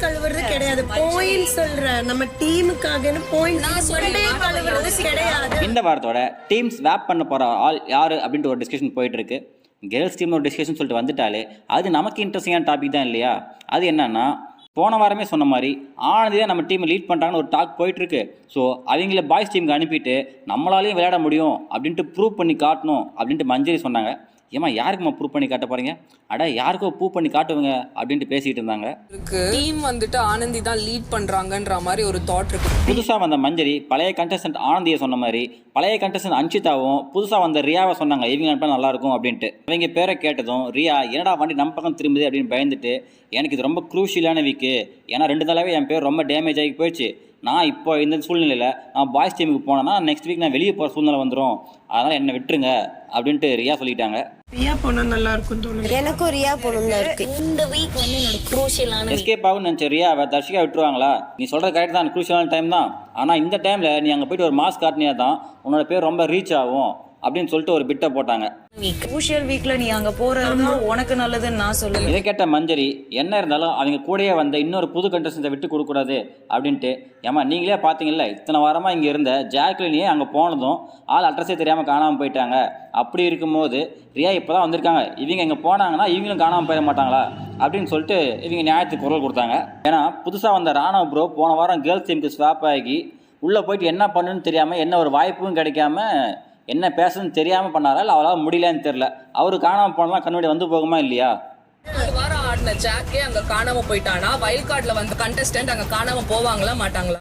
கழுவுறது கிடையாது. பாயிண்ட் சொல்ற நம்ம டீமுக்காக பாயிண்ட் கழுவுறது கிடையாது. இந்த வாரத்தோட டீம் ஸ்வாப் பண்ண போற ஆள் யாரு அப்படின்ட்டு ஒரு டிஸ்கஷன் போயிட்டு இருக்கு. கேர்ள்ஸ் டீம் ஒரு டிஸ்கஷன் சொல்லிட்டு வந்துட்டாலே அது நமக்கு இன்ட்ரெஸ்டிங்கான டாபிக் தான் இல்லையா? அது என்னன்னா, போன வாரமே சொன்ன மாதிரி ஆனந்தி தான் நம்ம டீமை லீட் பண்ணுறாங்கன்னு ஒரு டாக் போயிட்டுருக்கு. ஸோ அவங்கள பாய்ஸ் டீமுக்கு அனுப்பிட்டு நம்மளாலையும் விளையாட முடியும் அப்படின்ட்டு ப்ரூவ் பண்ணி காட்டணும் அப்படின்ட்டு மஞ்சரி சொன்னாங்க. ஏமா யாருக்குமா ப்ரூவ் பண்ணி காட்ட போறீங்க? அட யாருக்கோ ப்ரூவ் பண்ணி காட்டுவங்க அப்படின்ட்டு பேசிட்டு இருந்தாங்க. டீம் வந்துட்டு ஆனந்தி தான் லீட் பண்றாங்கன்ற மாதிரி ஒரு தாட் இருக்கு. புதுசா வந்த மஞ்சரி பழைய கண்டஸ்டன்ட் ஆனந்தியை சொன்ன மாதிரி பழைய கண்டஸ்டன்ட் அன்ஷிதாவும் புதுசா வந்த ரியாவை சொன்னாங்க இவங்க அனுப்பினா நல்லா இருக்கும் அப்படின்ட்டு. இவங்க பேரை கேட்டதும் ரியா என்னடா வண்டி நம்ம பக்கம் திரும்புது அப்படின்னு பயந்துட்டு, எனக்கு இது ரொம்ப குரூஷியலான வீக்கு, ஏன்னா 2 நாளாவே என் பேர் ரொம்ப டேமேஜ் ஆகி போயிடுச்சு, நான் இப்போ இந்த சூழ்நிலையில் நான் பாய்ஸ் டீமுக்கு போனேன்னா நெக்ஸ்ட் வீக் நான் வெளியே போகிற சூழ்நிலை வந்துடும், அதனால் என்னை விட்டுருங்க அப்படின்ட்டு ரியா சொல்லிட்டாங்க. ரியா போனா நல்லா இருக்கும் தோணுது. எனக்கும் ரியா போகணும் இருக்கு. இந்த வீக் வந்து என்னோட குரூஷியலான எஸ்கேப் ஆகுன்னு நினச்ச ரியாவை தர்ஷிகா விட்டுருவாங்களா? நீ சொல்கிறது கரெக்ட் தான், குரூஷியலான டைம் தான். ஆனால் இந்த டைமில் நீ அங்கே போயிட்டு ஒரு மாஸ்க் காட்டினியா தான் உன்னோட பேர் ரொம்ப ரீச் ஆகும் அப்படின்னு சொல்லிட்டு ஒரு பிட்டை போட்டாங்க. குரூஷியல் வீக்ல நீ அங்க போறது உனக்கு நல்லதுன்னு நான் சொல்லுவேன். இதை கேட்ட மஞ்சரி என்ன இருந்தாலும் அவங்க கூடயே வந்த இன்னொரு புது கண்டஸ்டன்ஸை விட்டு கொடுக்கூடாது அப்படின்ட்டு, ஏமா நீங்களே பார்த்தீங்கல்ல இத்தனை வாரமாக இங்கே இருந்த ஜாக்லினியே அங்கே போனதும் ஆள் அட்ரஸே தெரியாமல் காணாமல் போயிட்டாங்க. அப்படி இருக்கும்போது ரியா இப்போ தான் வந்திருக்காங்க, இவங்க இங்கே போனாங்கன்னா இவங்களும் காணாமல் போயிட மாட்டாங்களா அப்படின்னு சொல்லிட்டு இவங்க நியாயத்துக்கு குரல் கொடுத்தாங்க. ஏன்னா புதுசாக வந்த ராணவ் ப்ரோ போன வாரம் கேர்ள்ஸ் டீமுக்கு ஸ்வாப் ஆகி உள்ளே போயிட்டு என்ன பண்ணுன்னு தெரியாமல், என்ன ஒரு வாய்ப்பும் கிடைக்காம, என்ன பேசுன்னு தெரியாமல் பண்ணாரா இல்லை அவளால் முடியலன்னு தெரில. அவரு காணாமல் போனலாம் கண்ணுடைய வந்து போகுமா இல்லையா? வாரம் ஆடின ஜாக்கே அங்க காணாம போயிட்டானா, வயல் கார்டுல வந்த கண்டஸ்டன்ட் அங்க காணாம போவாங்களா மாட்டாங்களா?